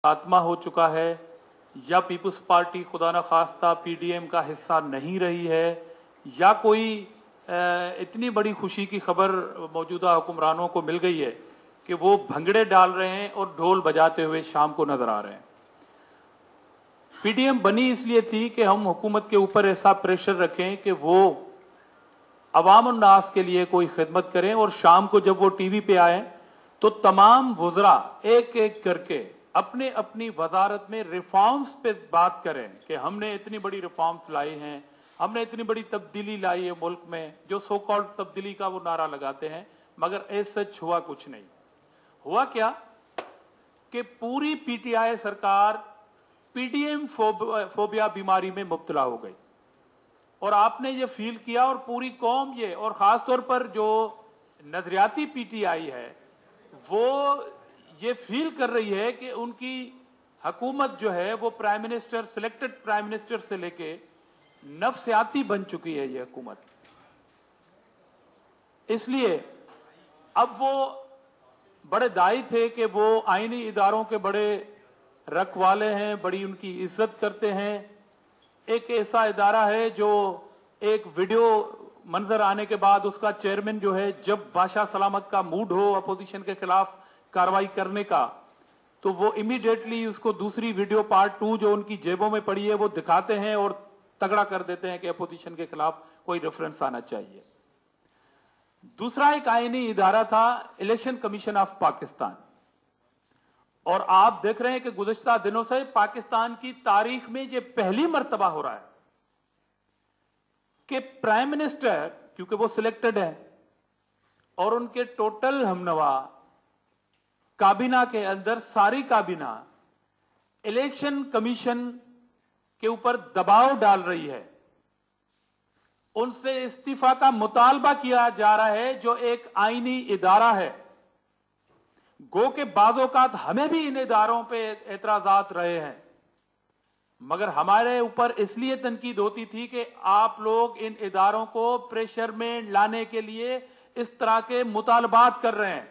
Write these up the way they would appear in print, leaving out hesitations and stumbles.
आत्मा हो चुका है या पीपुल्स पार्टी खुदा न खास्ता पीडीएम का हिस्सा नहीं रही है या कोई इतनी बड़ी खुशी की खबर मौजूदा हुक्मरानों को मिल गई है कि वो भंगड़े डाल रहे हैं और ढोल बजाते हुए शाम को नजर आ रहे हैं। पीडीएम बनी इसलिए थी कि हम हुकूमत के ऊपर ऐसा प्रेशर रखें कि वो अवाम उन्नास के लिए कोई खिदमत करें और शाम को जब वो टीवी पे आए तो तमाम वुज़रा एक एक करके अपने अपनी वजारत में रिफॉर्म्स पे बात करें कि हमने इतनी बड़ी रिफॉर्म्स लाई हैं, हमने इतनी बड़ी तब्दीली लाई है मुल्क में, जो सो कॉल्ड तब्दीली का वो नारा लगाते हैं, मगर ऐसा सच हुआ कुछ नहीं। हुआ क्या कि पूरी पीटीआई सरकार पीडीएम फोबिया बीमारी में मुब्तला हो गई और आपने ये फील किया और पूरी कौम ये, और खासतौर पर जो नजरियाती पीटीआई है वो ये फील कर रही है कि उनकी हुकूमत जो है वो prime minister, selected prime minister से लेके नफसियाती बन चुकी है ये हुकूमत। इसलिए अब वो बड़े दायी थे कि वो आईनी इदारों के बड़े रखवाले हैं, बड़ी उनकी इज्जत करते हैं। एक ऐसा इदारा है जो एक वीडियो मंजर आने के बाद उसका चेयरमैन जो है, जब बादशाह सलामत का मूड हो अपोजिशन के खिलाफ कार्रवाई करने का, तो वो इमीडिएटली उसको दूसरी वीडियो पार्ट 2 जो उनकी जेबों में पड़ी है वो दिखाते हैं और तगड़ा कर देते हैं कि अपोजिशन के खिलाफ कोई रेफरेंस आना चाहिए। दूसरा एक आईनी इदारा था इलेक्शन कमीशन ऑफ पाकिस्तान, और आप देख रहे हैं कि गुज़िश्ता दिनों से पाकिस्तान की तारीख में ये पहली मर्तबा हो रहा है कि प्राइम मिनिस्टर, क्योंकि वो सिलेक्टेड है और उनके टोटल हमनवा काबीना के अंदर सारी काबीना इलेक्शन कमीशन के ऊपर दबाव डाल रही है, उनसे इस्तीफा का मुतालबा किया जा रहा है जो एक आईनी इदारा है। गो के बाज़-औक़ात हमें भी इन इदारों पे एतराजात रहे हैं, मगर हमारे ऊपर इसलिए तनकीद होती थी कि आप लोग इन इदारों को प्रेशर में लाने के लिए इस तरह के मुतालबात कर रहे हैं।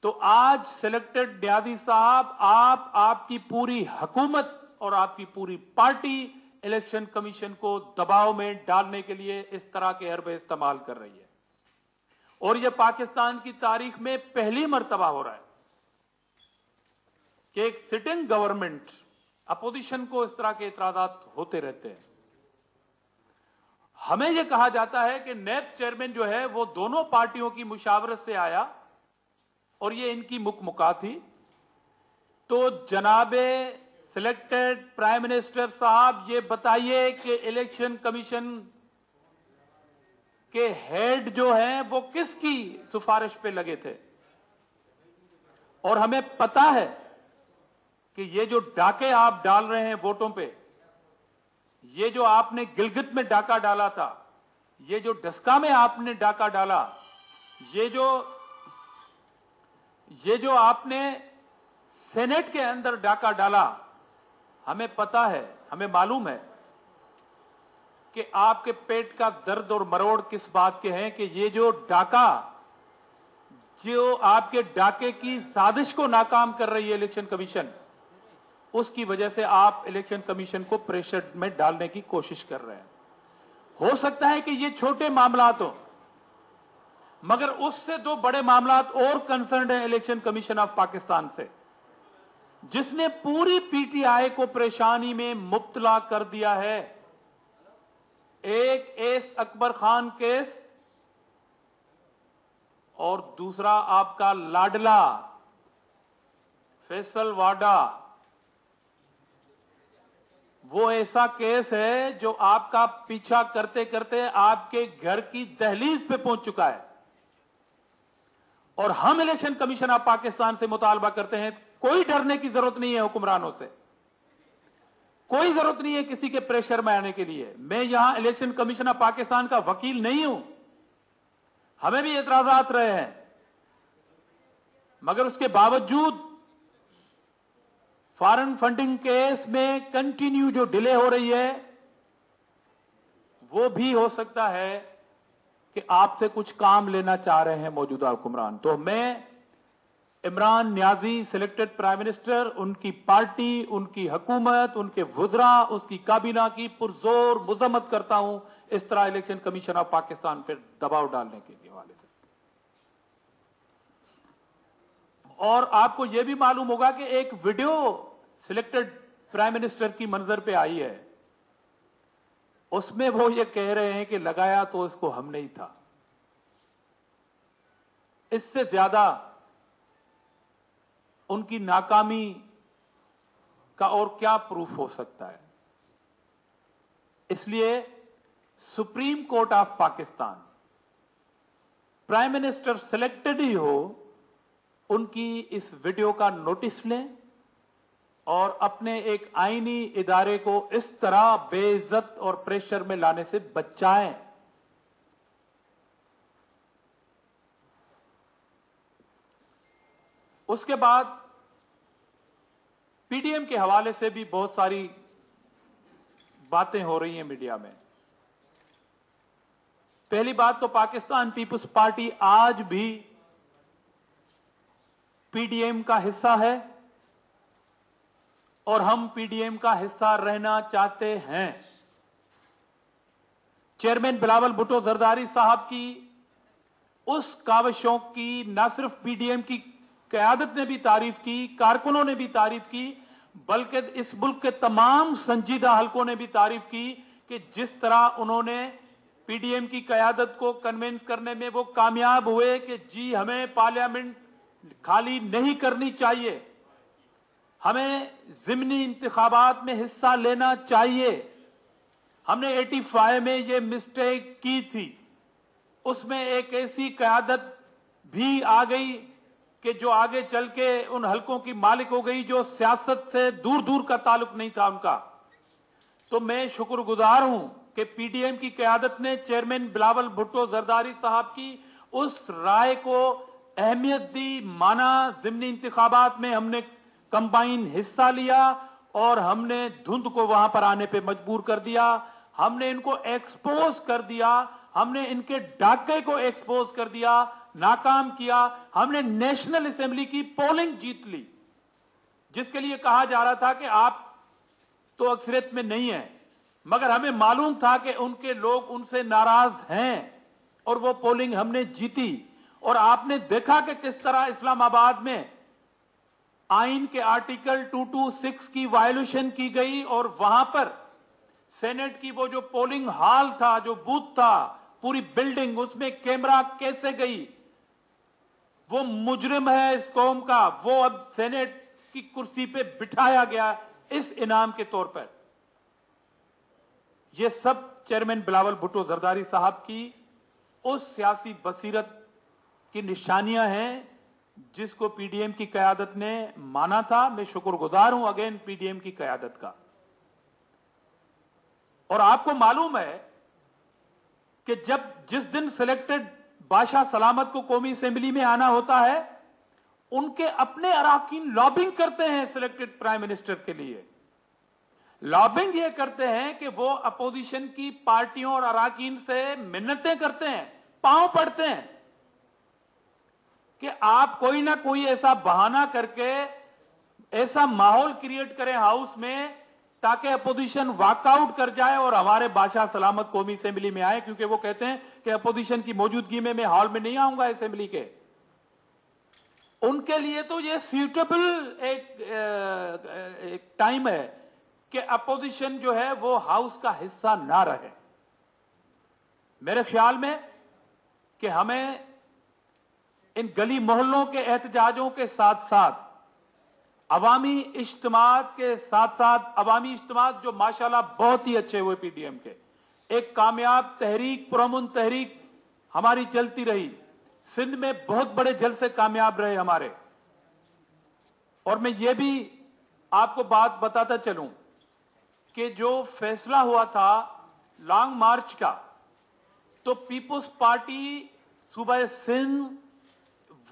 तो आज सिलेक्टेड न्याजी साहब, आपकी पूरी हुकूमत और आपकी पूरी पार्टी इलेक्शन कमीशन को दबाव में डालने के लिए इस तरह के हरबे इस्तेमाल कर रही है, और यह पाकिस्तान की तारीख में पहली मर्तबा हो रहा है कि एक सिटिंग गवर्नमेंट अपोजिशन को इस तरह के इतराजात होते रहते हैं। हमें यह कहा जाता है कि नैब चेयरमैन जो है वो दोनों पार्टियों की मुशावरत से आया और ये इनकी मुकमुका थी। तो जनाबे सिलेक्टेड प्राइम मिनिस्टर साहब, ये बताइए कि इलेक्शन कमीशन के हेड जो हैं वो किसकी सिफारिश पे लगे थे? और हमें पता है कि ये जो डाके आप डाल रहे हैं वोटों पे, ये जो आपने गिलगित में डाका डाला था, ये जो डस्का में आपने डाका डाला, ये जो आपने सेनेट के अंदर डाका डाला, हमें पता है, हमें मालूम है कि आपके पेट का दर्द और मरोड़ किस बात के हैं कि ये जो डाका, जो आपके डाके की साजिश को नाकाम कर रही है इलेक्शन कमीशन, उसकी वजह से आप इलेक्शन कमीशन को प्रेशर में डालने की कोशिश कर रहे हैं। हो सकता है कि ये छोटे मामलात हो, मगर उससे दो बड़े मामलात और कंसर्न है इलेक्शन कमीशन ऑफ पाकिस्तान से, जिसने पूरी पीटीआई को परेशानी में मुब्तला कर दिया है। एक एस अकबर खान केस और दूसरा आपका लाडला फैसल वाडा, वो ऐसा केस है जो आपका पीछा करते करते आपके घर की दहलीज पे पहुंच चुका है। और हम इलेक्शन कमीशन ऑफ पाकिस्तान से मुतालबा करते हैं, कोई डरने की जरूरत नहीं है हुक्मरानों से, कोई जरूरत नहीं है किसी के प्रेशर में आने के लिए। मैं यहां इलेक्शन कमीशन ऑफ पाकिस्तान का वकील नहीं हूं, हमें भी एतराजात रहे हैं, मगर उसके बावजूद फॉरेन फंडिंग केस में कंटिन्यू जो डिले हो रही है, वो भी हो सकता है कि आपसे कुछ काम लेना चाह रहे हैं मौजूदा हुक्मरान। तो मैं Imran Niazi selected prime minister, उनकी पार्टी, उनकी हुकूमत, उनके वुज़रा, उसकी काबीना की पुरजोर मजम्मत करता हूं इस तरह इलेक्शन कमीशन ऑफ पाकिस्तान पर दबाव डालने के हवाले से। और आपको यह भी मालूम होगा कि एक वीडियो सिलेक्टेड प्राइम मिनिस्टर की मंजर पे आई है, उसमें वो ये कह रहे हैं कि लगाया तो इसको हमने ही था। इससे ज्यादा उनकी नाकामी का और क्या प्रूफ हो सकता है। इसलिए supreme court of Pakistan, prime minister selected ही हो, उनकी इस वीडियो का नोटिस लें और अपने एक आईनी इदारे को इस तरह बेइज्जत और प्रेशर में लाने से बचाएं। उसके बाद पीडीएम के हवाले से भी बहुत सारी बातें हो रही हैं मीडिया में। पहली बात तो पाकिस्तान पीपुल्स पार्टी आज भी पीडीएम का हिस्सा है और हम पीडीएम का हिस्सा रहना चाहते हैं। चेयरमैन बिलावल भुट्टो जरदारी साहब की उस काविशों की न सिर्फ पीडीएम की क़यादत ने भी तारीफ की, कारकुनों ने भी तारीफ की, बल्कि इस मुल्क के तमाम संजीदा हलकों ने भी तारीफ की कि जिस तरह उन्होंने पीडीएम की क़यादत को कन्विंस करने में वो कामयाब हुए कि जी हमें पार्लियामेंट खाली नहीं करनी चाहिए, हमें ज़िमनी इंतखाबात में हिस्सा लेना चाहिए, हमने 85 में ये मिस्टेक की थी। उसमें एक ऐसी क़यादत भी आ गई कि जो आगे चल के उन हलकों की मालिक हो गई जो सियासत से दूर दूर का ताल्लुक नहीं था उनका। तो मैं शुक्रगुजार हूं कि पीडीएम की क़यादत ने चेयरमैन बिलावल भुट्टो जरदारी साहब की उस राय को अहमियत दी, माना। ज़िमनी इंतखाबात में हमने कंबाइन हिस्सा लिया और हमने धुंध को वहां पर आने पे मजबूर कर दिया, हमने इनको एक्सपोज कर दिया, हमने इनके डाके को एक्सपोज कर दिया, नाकाम किया। हमने नेशनल असेंबली की पोलिंग जीत ली, जिसके लिए कहा जा रहा था कि आप तो अक्सरियत में नहीं है, मगर हमें मालूम था कि उनके लोग उनसे नाराज हैं और वो पोलिंग हमने जीती। और आपने देखा कि किस तरह इस्लामाबाद में आइन के आर्टिकल 226 की वायलेशन की गई और वहां पर सेनेट की वो जो पोलिंग हॉल था, जो बूथ था, पूरी बिल्डिंग, उसमें कैमरा कैसे गई। वो मुजरिम है इस कौम का, वो अब सेनेट की कुर्सी पे बिठाया गया इस इनाम के तौर पर। ये सब चेयरमैन बिलावल भुट्टो जरदारी साहब की उस सियासी बसीरत की निशानियां हैं जिसको पीडीएम की क़यादत ने माना था। मैं शुक्रगुजार हूं अगेन पीडीएम की क़यादत का। और आपको मालूम है कि जिस दिन सिलेक्टेड बादशाह सलामत को कौमी असेंबली में आना होता है, उनके अपने अराकीन लॉबिंग करते हैं सिलेक्टेड प्राइम मिनिस्टर के लिए। लॉबिंग ये करते हैं कि वो अपोजिशन की पार्टियों और अराकीन से मिन्नतें करते हैं, पांव पड़ते हैं कि आप कोई ना कोई ऐसा बहाना करके ऐसा माहौल क्रिएट करें हाउस में ताकि अपोजिशन वॉकआउट कर जाए और हमारे बादशाह सलामत कौमी असेंबली में आए, क्योंकि वो कहते हैं कि अपोजिशन की मौजूदगी में मैं हॉल में नहीं आऊंगा असेंबली के। उनके लिए तो ये सूटेबल एक टाइम है कि अपोजिशन जो है वो हाउस का हिस्सा ना रहे। मेरे ख्याल में कि हमें इन गली मोहल्लों के एहतजाजों के साथ साथ अवामी इज्तिमात के साथ साथ अवामी इज्तिमात जो माशाल्लाह बहुत ही अच्छे हुए पीडीएम के, एक कामयाब तहरीक, पुरअमन तहरीक हमारी चलती रही। सिंध में बहुत बड़े जलसे कामयाब रहे हमारे। और मैं ये भी आपको बात बताता चलूं कि जो फैसला हुआ था लॉन्ग मार्च का, तो पीपुल्स पार्टी सूबा सिंध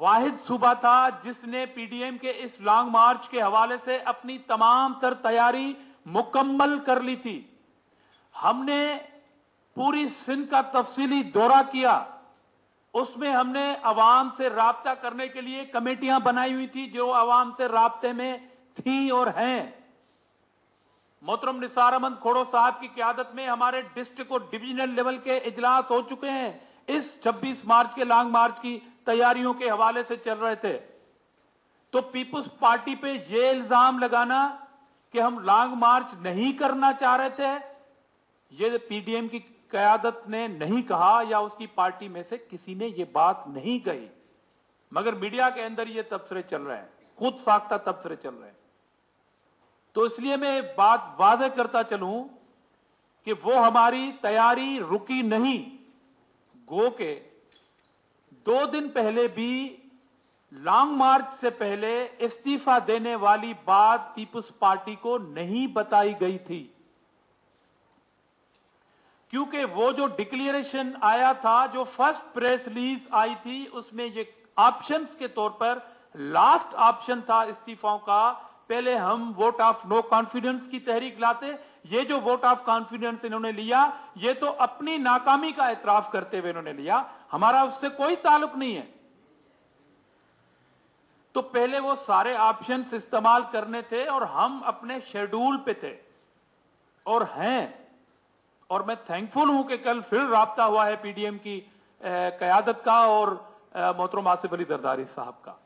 वाहिद सूबा था जिसने पीडीएम के इस लॉन्ग मार्च के हवाले से अपनी तमाम तर तैयारी मुकम्मल कर ली थी। हमने पूरी सिंध का तफसीली दौरा किया, उसमें हमने अवाम से राब्ता करने के लिए कमेटियां बनाई हुई थी जो अवाम से राब्ते में थी और हैं। मोहतरम निसार अहमद खोड़ो साहब की क़यादत में हमारे डिस्ट्रिक्ट और डिविजनल लेवल के इजलास हो चुके हैं। इस 26 मार्च के लॉन्ग मार्च की तैयारियों के हवाले से चल रहे थे। तो पीपुल्स पार्टी पे ये इल्जाम लगाना कि हम लॉन्ग मार्च नहीं करना चाह रहे थे, ये पीडीएम की क़यादत ने नहीं कहा या उसकी पार्टी में से किसी ने ये बात नहीं कही, मगर मीडिया के अंदर ये तबसरे चल रहे हैं, खुद साख्ता तबसरे चल रहे हैं। तो इसलिए मैं एक बात वादे करता चलूं कि वो हमारी तैयारी रुकी नहीं। गो के 2 दिन पहले भी लॉन्ग मार्च से पहले इस्तीफा देने वाली बात पीपुल्स पार्टी को नहीं बताई गई थी, क्योंकि वो जो डिक्लेरेशन आया था, जो फर्स्ट प्रेस रिलीज आई थी, उसमें ये ऑप्शंस के तौर पर लास्ट ऑप्शन था इस्तीफाओं का। पहले हम वोट ऑफ नो कॉन्फिडेंस की तहरीक लाते। ये जो वोट ऑफ कॉन्फिडेंस इन्होंने लिया, ये तो अपनी नाकामी का एतराफ करते हुए इन्होंने लिया, हमारा उससे कोई ताल्लुक नहीं है। तो पहले वो सारे ऑप्शंस इस्तेमाल करने थे और हम अपने शेड्यूल पे थे और हैं। और मैं थैंकफुल हूं कि कल फिर राब्ता हुआ है पीडीएम की क़यादत का और मोहतरम आसिफ अली जरदारी साहब का।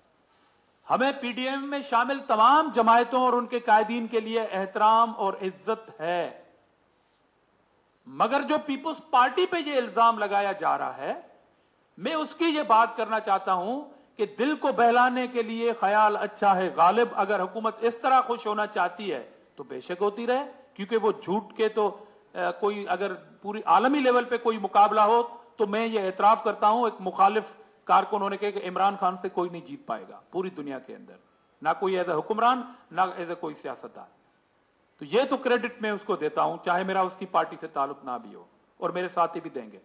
हमें पीडीएम में शामिल तमाम जमायतों और उनके कायदीन के लिए एहतराम और इज्जत है, मगर जो पीपुल्स पार्टी पे ये इल्जाम लगाया जा रहा है, मैं उसकी ये बात करना चाहता हूं कि दिल को बहलाने के लिए ख्याल अच्छा है गालिब। अगर हुकूमत इस तरह खुश होना चाहती है तो बेशक होती रहे, क्योंकि वो झूठ के तो कोई अगर पूरी आलमी लेवल पे कोई मुकाबला हो तो मैं ये एतराफ करता हूं, एक मुखालिफ कारकुन होने के, इमरान खान से कोई नहीं जीत पाएगा पूरी दुनिया के अंदर, ना कोई एज ए हुक्मरान, ना एज ए कोई सियासतदान। तो ये तो क्रेडिट मैं उसको देता हूं, चाहे मेरा उसकी पार्टी से ताल्लुक ना भी हो, और मेरे साथी भी देंगे।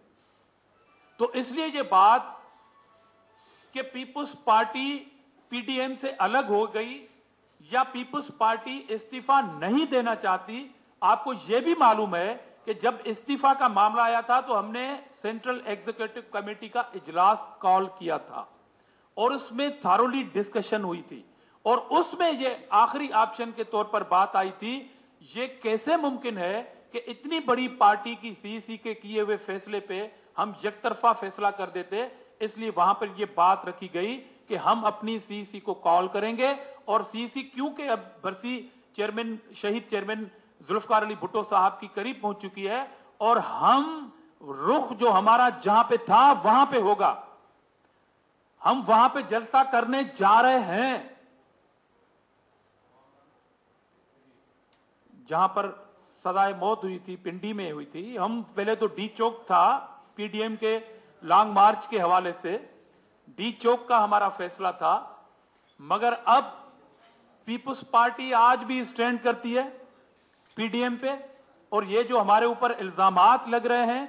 तो इसलिए ये बात कि पीपुल्स पार्टी पीडीएम से अलग हो गई या पीपुल्स पार्टी इस्तीफा नहीं देना चाहती, आपको यह भी मालूम है कि जब इस्तीफा का मामला आया था तो हमने सेंट्रल एग्जीक्यूटिव कमेटी का इजलास कॉल किया था और उसमें थॉरोली डिस्कशन हुई थी और उसमें यह आखिरी ऑप्शन के तौर पर बात आई थी, ये कैसे मुमकिन है कि इतनी बड़ी पार्टी की सीईसी के किए हुए फैसले पे हम एकतरफा फैसला कर देते। इसलिए वहां पर यह बात रखी गई कि हम अपनी सीईसी को कॉल करेंगे और सीईसी क्योंकि अब बरसी चेयरमैन, शहीद चेयरमैन जुल्फकार अली भुट्टो साहब की करीब पहुंच चुकी है और हम रुख जो हमारा जहां पे था वहां पे होगा, हम वहां पे जलसा करने जा रहे हैं। जहां पर सजाए मौत हुई थी, पिंडी में हुई थी, हम पहले तो डी चौक था, पीडीएम के लॉन्ग मार्च के हवाले से डी चौक का हमारा फैसला था, मगर अब पीपुल्स पार्टी आज भी स्टैंड करती है पीडीएम पे। और ये जो हमारे ऊपर इल्जामात लग रहे हैं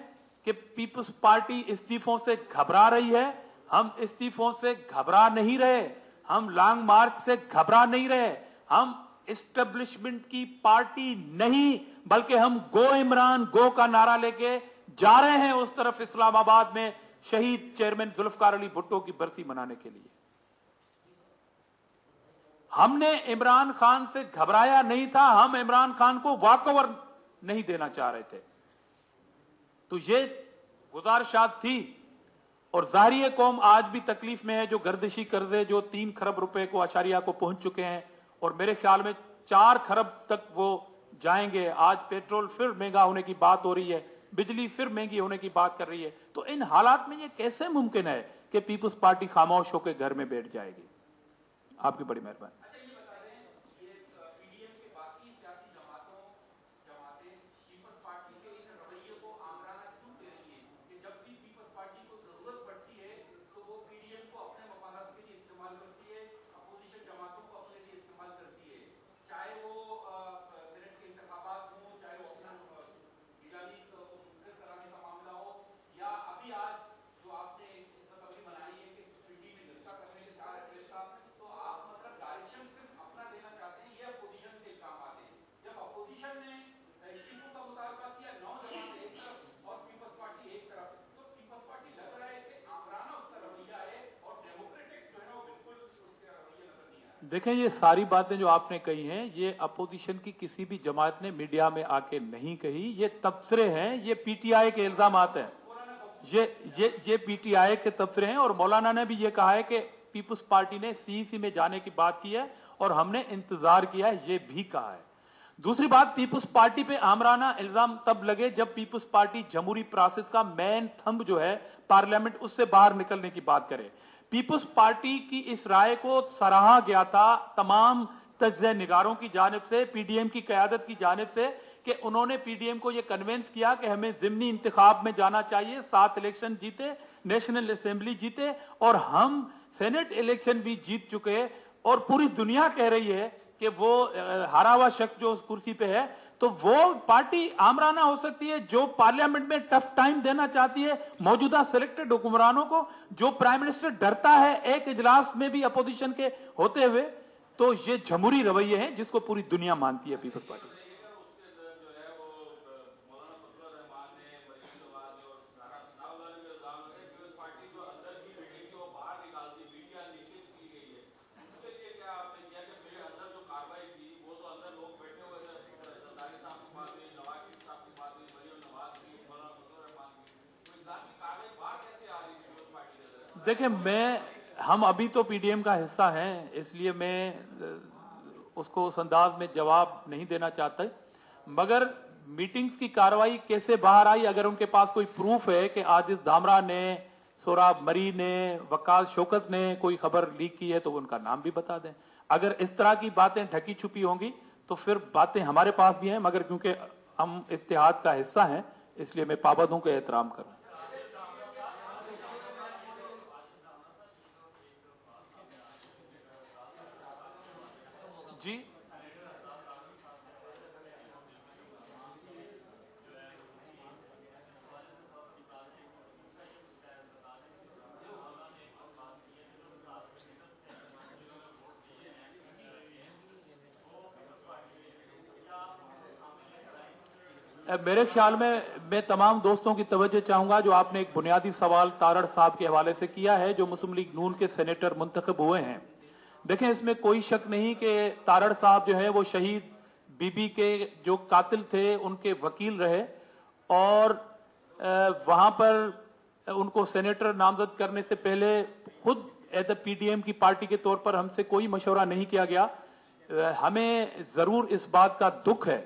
कि पीपुल्स पार्टी इस्तीफों से घबरा रही है, हम इस्तीफों से घबरा नहीं रहे, हम लॉन्ग मार्च से घबरा नहीं रहे, हम एस्टेब्लिशमेंट की पार्टी नहीं बल्कि हम गो इमरान गो का नारा लेके जा रहे हैं उस तरफ इस्लामाबाद में शहीद चेयरमैन जुल्फकार अली भुट्टो की बरसी मनाने के लिए। हमने इमरान खान से घबराया नहीं था, हम इमरान खान को वॉकओवर नहीं देना चाह रहे थे। तो ये गुजारिशात थी और जाहिर कौम आज भी तकलीफ में है, जो गर्दिशी कर्जे जो 3 खरब रुपए को अशारिया को पहुंच चुके हैं और मेरे ख्याल में 4 खरब तक वो जाएंगे। आज पेट्रोल फिर महंगा होने की बात हो रही है, बिजली फिर महंगी होने की बात कर रही है। तो इन हालात में ये कैसे मुमकिन है कि पीपुल्स पार्टी खामोश होकर घर में बैठ जाएगी? आपकी बड़ी मेहरबानी। देखें, ये सारी बातें जो आपने कही हैं, ये अपोजिशन की किसी भी जमात ने मीडिया में आके नहीं कही। ये तबसरे हैं, ये पीटीआई के इल्जामात हैं। ये पीटीआई के तबसरे हैं। और मौलाना ने भी ये कहा है कि पीपुल्स पार्टी ने सीईसी में जाने की बात की है और हमने इंतजार किया है, ये भी कहा है। दूसरी बात, पीपुल्स पार्टी पे आमराना इल्जाम तब लगे जब पीपुल्स पार्टी जमहूरी प्रोसेस का मेन थंब जो है पार्लियामेंट, उससे बाहर निकलने की बात करे। पीपुल्स पार्टी की इस राय को सराहा गया था तमाम तज्ज़े निगारों की जानिब से, पीडीएम की क़यादत की जानिब से, कि उन्होंने पीडीएम को यह कन्विंस किया कि हमें ज़िमनी इंतखाब में जाना चाहिए, 7 इलेक्शन जीते, नेशनल असेंबली जीते और हम सेनेट इलेक्शन भी जीत चुके। और पूरी दुनिया कह रही है कि वो हारा हुआ शख्स जो उस कुर्सी पे है, तो वो पार्टी आमराना हो सकती है जो पार्लियामेंट में टफ टाइम देना चाहती है मौजूदा सिलेक्टेड हुक्मरानों को। जो प्राइम मिनिस्टर डरता है एक इजलास में भी अपोजिशन के होते हुए, तो ये जमहूरी रवैये हैं जिसको पूरी दुनिया मानती है पीपल्स पार्टी। देखिए, हम अभी तो पीडीएम का हिस्सा हैं, इसलिए मैं उसको उस अंदाज में जवाब नहीं देना चाहता। मगर मीटिंग्स की कार्रवाई कैसे बाहर आई, अगर उनके पास कोई प्रूफ है कि आजिज धामरा ने, सोराब मरी ने, वकास शौकत ने कोई खबर लीक की है, तो उनका नाम भी बता दें। अगर इस तरह की बातें ढकी छुपी होंगी तो फिर बातें हमारे पास भी हैं, मगर क्योंकि हम इत्तेहाद का हिस्सा हैं इसलिए मैं पाबंदों का एहतराम कर रहा हूं। जी, मेरे ख्याल में मैं तमाम दोस्तों की तवज्जो चाहूंगा, जो आपने एक बुनियादी सवाल तारड़ साहब के हवाले से किया है, जो मुस्लिम लीग नून के सेनेटर मुंतखब हुए हैं। देखें, इसमें कोई शक नहीं कि तारड़ साहब जो है वो शहीद बीबी के जो कातिल थे उनके वकील रहे, और वहां पर उनको सेनेटर नामजद करने से पहले खुद एज ए पीडीएम की पार्टी के तौर पर हमसे कोई मशवरा नहीं किया गया। हमें जरूर इस बात का दुख है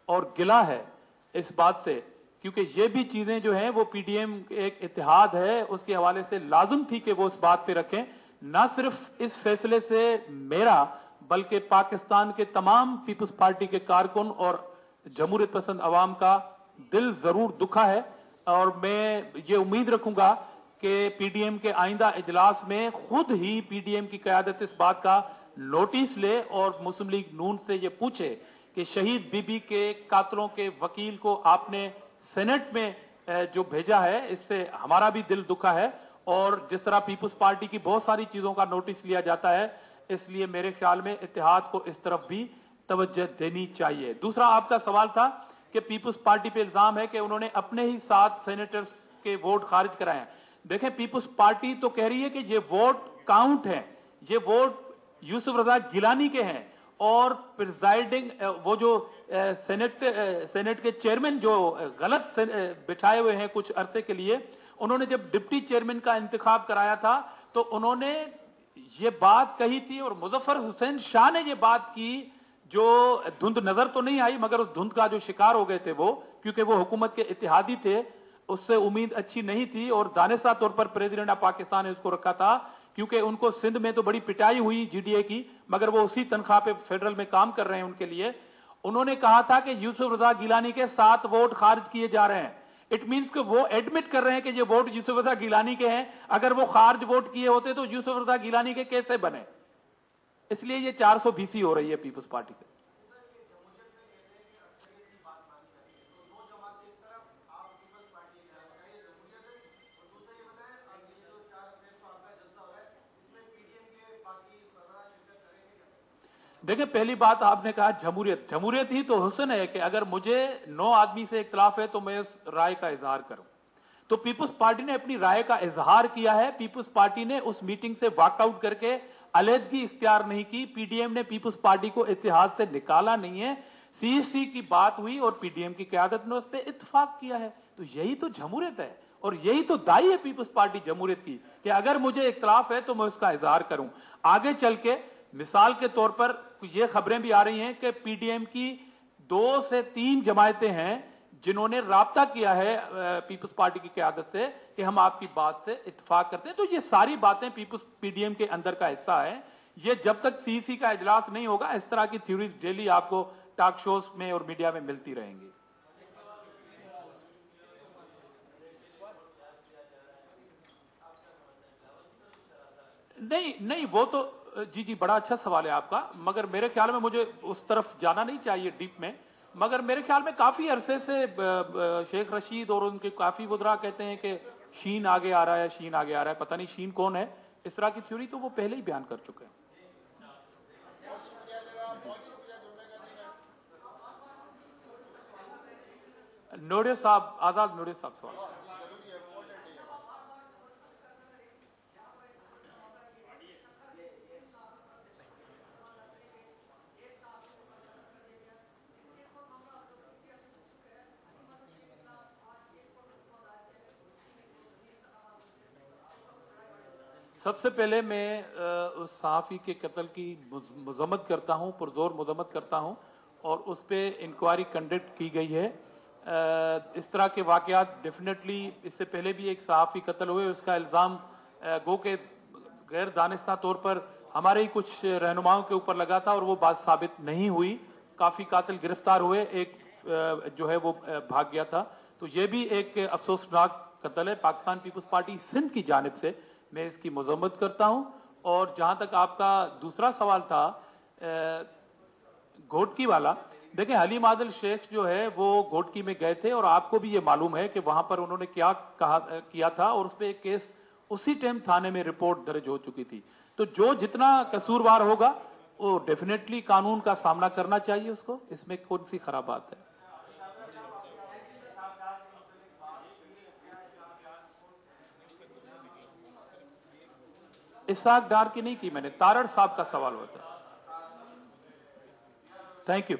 और गिला है इस बात से, क्योंकि ये भी चीजें जो हैं वो पीडीएम एक इत्तेहाद है, उसके हवाले से लाजुम थी कि वो इस बात पे रखें। ना सिर्फ इस फैसले से मेरा बल्कि पाकिस्तान के तमाम पीपुल्स पार्टी के कारकुन और जमहूरियत पसंद अवाम का दिल जरूर दुखा है। और मैं ये उम्मीद रखूंगा कि पीडीएम के आइंदा इजलास में खुद ही पीडीएम की क़यादत इस बात का नोटिस ले और मुस्लिम लीग नून से ये पूछे कि शहीद बीबी के कातलों के वकील को आपने सेनेट में जो भेजा है, इससे हमारा भी दिल दुखा है। और जिस तरह पीपुल्स पार्टी की बहुत सारी चीजों का नोटिस लिया जाता है, इसलिए मेरे ख्याल में इत्तेहाद को इस तरफ भी तवज्जो देनी चाहिए। दूसरा आपका सवाल था कि पीपुल्स पार्टी पे इल्जाम है कि उन्होंने अपने ही 7 सेनेटर्स के वोट खारिज कराए हैं। देखें, पीपुल्स पार्टी तो कह रही है कि ये वोट काउंट है, ये वोट यूसुफ रजा गिलानी के हैं, और प्रिजाइडिंग वो जो सेनेट के चेयरमैन जो गलत बिठाए हुए हैं कुछ अरसे के लिए, उन्होंने जब डिप्टी चेयरमैन का इंतखाब कराया था तो उन्होंने ये बात कही थी, और मुजफ्फर हुसैन शाह ने ये बात की, जो धुंध नजर तो नहीं आई मगर उस धुंध का जो शिकार हो गए थे वो, क्योंकि वो हुकूमत के इत्तेहादी थे, उससे उम्मीद अच्छी नहीं थी। और दानिशा तौर पर प्रेसिडेंट ऑफ पाकिस्तान ने उसको रखा था, क्योंकि उनको सिंध में तो बड़ी पिटाई हुई जीडीए की, मगर वो उसी तनख्वाह पे फेडरल में काम कर रहे हैं उनके लिए। उन्होंने कहा था कि यूसुफ रजा गिलानी के 7 वोट खारिज किए जा रहे हैं। इट मींस कि वो एडमिट कर रहे हैं कि ये वोट यूसुफ रजा गिलानी के हैं। अगर वो खारिज वोट किए होते तो यूसुफ रजा गिलानी के कैसे बने? इसलिए ये 420 हो रही है पीपुल्स पार्टी से। देखिए, पहली बात आपने कहा जमहूरियत ही तो हुस्न है कि अगर मुझे 9 आदमी से इख्तलाफ है तो मैं उस राय का इजहार करूं। तो पीपुल्स पार्टी ने अपनी राय का इजहार किया है। पीपुल्स पार्टी ने उस मीटिंग से वॉकआउट करके अलहदगी इख्तियार नहीं की। पीडीएम ने पीपुल्स पार्टी को इतिहाद से निकाला नहीं है। सीएसी की बात हुई और पीडीएम की क़यादत ने उस पर इत्तेफाक किया है। तो यही तो जमहूरियत है और यही तो दाई है पीपुल्स पार्टी जमहूरियत की कि अगर मुझे इख्तलाफ है तो मैं उसका इजहार करूं। आगे चल के मिसाल के तौर पर ये खबरें भी आ रही हैं कि पीडीएम की 2 से 3 जमायतें हैं जिन्होंने राब्ता किया है पीपुल्स पार्टी की क़यादत से कि हम आपकी बात से इत्तेफाक करते हैं। तो ये सारी बातें पीडीएम के अंदर का हिस्सा है। ये जब तक सीसी का इजलास नहीं होगा, इस तरह की थ्योरीज डेली आपको टॉक शोज में और मीडिया में मिलती रहेंगी। नहीं, वो तो जी बड़ा अच्छा सवाल है आपका, मगर मेरे ख्याल में मुझे उस तरफ जाना नहीं चाहिए डीप में। मगर मेरे ख्याल में काफी अरसे से शेख रशीद और उनके काफी वुज़रा कहते हैं कि शीन आगे आ रहा है, शीन आगे आ रहा है। पता नहीं शीन कौन है। इस तरह की थ्योरी तो वो पहले ही बयान कर चुके हैं। नोड़े साहब, आजाद नोड़े साहब सवाल। सबसे पहले मैं उस सहाफ़ी के कत्ल की मज़म्मत करता हूं, पुरजोर मज़म्मत करता हूं और उस पर इंक्वायरी कंडक्ट की गई है। इस तरह के वाक़यात डेफिनेटली इससे पहले भी एक सहाफ़ी कत्ल हुए, उसका इल्ज़ाम गो के गैर दानिस्ता तौर पर हमारे ही कुछ रहनुमाओं के ऊपर लगा था और वो बात साबित नहीं हुई। काफ़ी कातिल गिरफ्तार हुए, एक जो है वो भाग गया था। तो ये भी एक अफसोसनाक कत्ल है। पाकिस्तान पीपुल्स पार्टी सिंध की जानिब से मैं इसकी मज़म्मत करता हूं। और जहां तक आपका दूसरा सवाल था घोटकी वाला, देखें हलीम आदिल शेख जो है वो घोटकी में गए थे और आपको भी ये मालूम है कि वहां पर उन्होंने क्या किया था और उस पर एक केस उसी टाइम थाने में रिपोर्ट दर्ज हो चुकी थी। तो जो जितना कसूरवार होगा वो डेफिनेटली कानून का सामना करना चाहिए उसको, इसमें कौन सी खराब बात है। इसाक डार की नहीं की मैंने, तारड़ साहब का सवाल होता है। Thank you.